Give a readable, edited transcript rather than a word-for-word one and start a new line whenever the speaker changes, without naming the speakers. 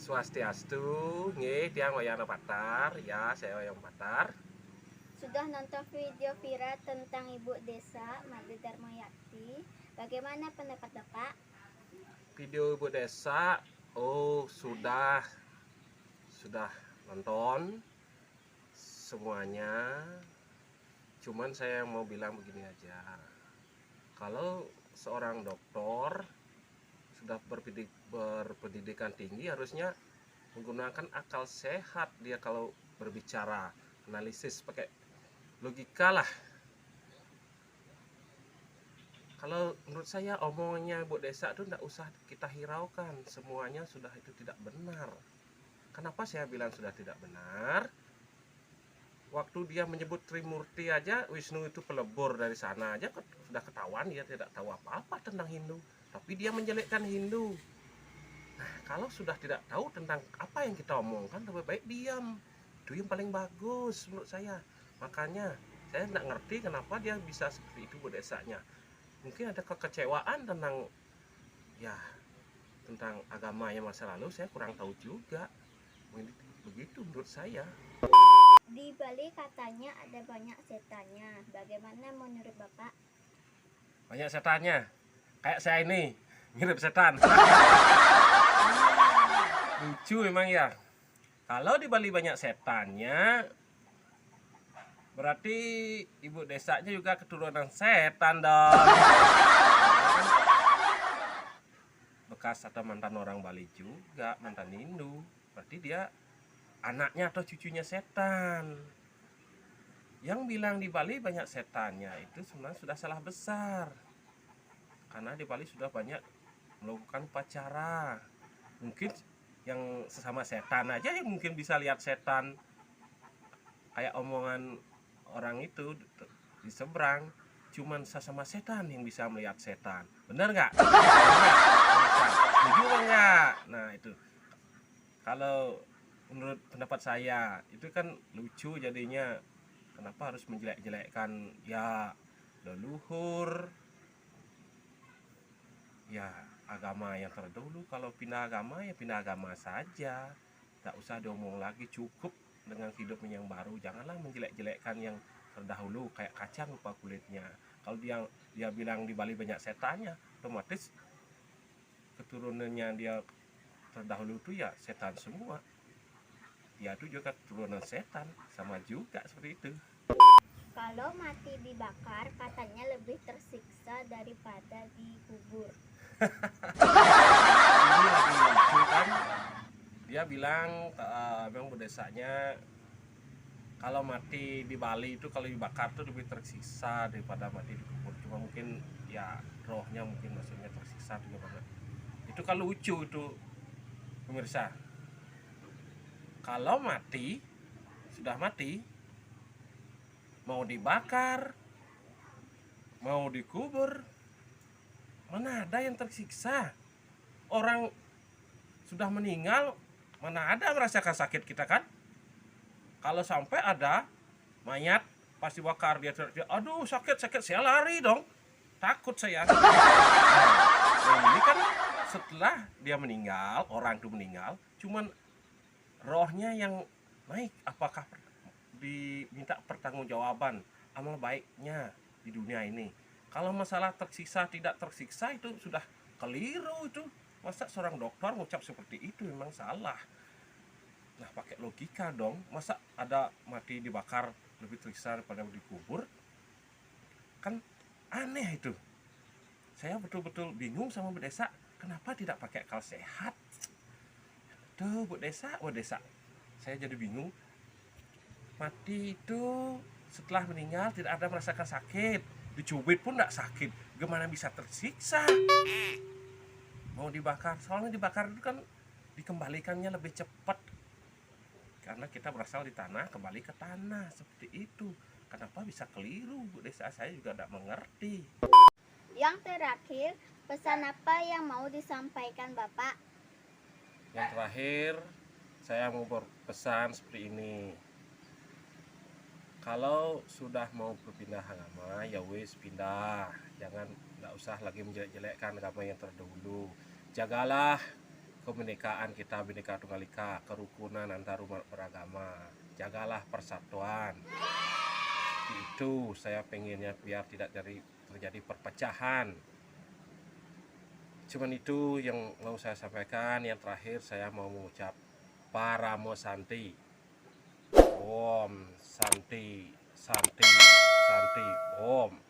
Swastiastu, nggih tiang wayang Patar, ya saya wayang Patar.
Sudah nonton video viral tentang ibu desa Made Darmayati. Bagaimana pendapat Bapak?
Video ibu desa, oh sudah nonton semuanya. Cuman saya mau bilang begini aja. Kalau seorang dokter sudah berpendidikan tinggi harusnya menggunakan akal sehat dia kalau berbicara, analisis pakai logika lah. Kalau menurut saya omongannya Bu Desa itu tidak usah kita hiraukan, semuanya sudah itu tidak benar. Kenapa saya bilang sudah tidak benar? Waktu dia menyebut Trimurti aja, Wisnu itu pelebur dari sana aja sudah ketahuan dia tidak tahu apa-apa tentang Hindu, tapi dia menjelekkan Hindu. Nah, kalau sudah tidak tahu tentang apa yang kita omongkan, lebih baik diam. Itu yang paling bagus menurut saya. Makanya saya tidak ngerti kenapa dia bisa seperti itu Bu Desanya. Mungkin ada kekecewaan tentang tentang agamanya masa lalu, saya kurang tahu juga. Begitu menurut saya.
Di Bali katanya ada banyak setannya. Bagaimana menurut Bapak?
Banyak setannya. Kayak saya ini, mirip setan. Lucu memang ya. Kalau di Bali banyak setannya, berarti ibu desanya juga keturunan setan dong. Bekas atau mantan orang Bali juga, mantan Hindu. Berarti dia anaknya atau cucunya setan. Yang bilang di Bali banyak setannya itu sebenarnya sudah salah besar. Karena di Bali sudah banyak melakukan upacara. Mungkin yang sesama setan aja yang mungkin bisa lihat setan. Kayak omongan orang itu di seberang, cuman sesama setan yang bisa melihat setan. Benar nggak? Setuju nggak? Nah itu. Kalau menurut pendapat saya itu kan lucu jadinya. Kenapa harus menjelek-jelekkan ya leluhur, ya agama yang terdahulu. Kalau pindah agama ya pindah agama saja, tak usah diomong lagi, cukup dengan hidup yang baru. Janganlah menjelek-jelekkan yang terdahulu kayak kacang lupa kulitnya. Kalau dia bilang di Bali banyak setannya, otomatis keturunannya dia terdahulu itu ya setan semua. Dia itu juga keturunan setan, sama juga seperti itu.
Kalau mati dibakar katanya lebih tersiksa daripada dikubur.
Ini lagi lucu kan, dia bilang memang desanya kalau mati di Bali itu kalau dibakar tuh lebih tersiksa daripada mati dikubur. Cuma mungkin ya rohnya mungkin maksudnya tersiksa juga banget. Itu kan lucu itu pemirsa. Kalau mati sudah mati, mau dibakar mau dikubur, mana ada yang tersiksa? Orang sudah meninggal mana ada merasakan sakit kita kan? Kalau sampai ada mayat pas dibakar dia aduh sakit saya lari dong, takut saya. Nah, ini kan setelah dia meninggal, orang itu meninggal, cuman rohnya yang naik. Apakah diminta pertanggungjawaban amal baiknya di dunia ini? Kalau masalah tersiksa tidak tersiksa itu sudah keliru itu. Masa seorang dokter ngucap seperti itu memang salah. Nah pakai logika dong. Masa ada mati dibakar lebih tersiksa daripada dikubur? Kan aneh itu. Saya betul-betul bingung sama Bu Desa. Kenapa tidak pakai akal sehat? Tuh Bu Desa, saya jadi bingung. Mati itu setelah meninggal tidak ada merasakan sakit, dicubit pun tidak sakit, gimana bisa tersiksa? Mau dibakar, soalnya dibakar itu kan dikembalikannya lebih cepat karena kita berasal di tanah, kembali ke tanah, seperti itu. Kenapa bisa keliru Bu Desa? Saya juga tidak mengerti.
Yang terakhir, pesan apa yang mau disampaikan Bapak?
Yang terakhir, saya mau berpesan seperti ini. Kalau sudah mau berpindah agama, ya wis pindah. Jangan, nggak usah lagi menjelek-jelekkan agama yang terdahulu. Jagalah kebinekaan kita, Bhinneka Tunggal Ika, kerukunan antar umat beragama, jagalah persatuan. Itu saya pengennya biar tidak terjadi perpecahan. Cuman itu yang mau saya sampaikan. Yang terakhir saya mau mengucap Paramo Santi. Om Santi, Santi, Santi, Om.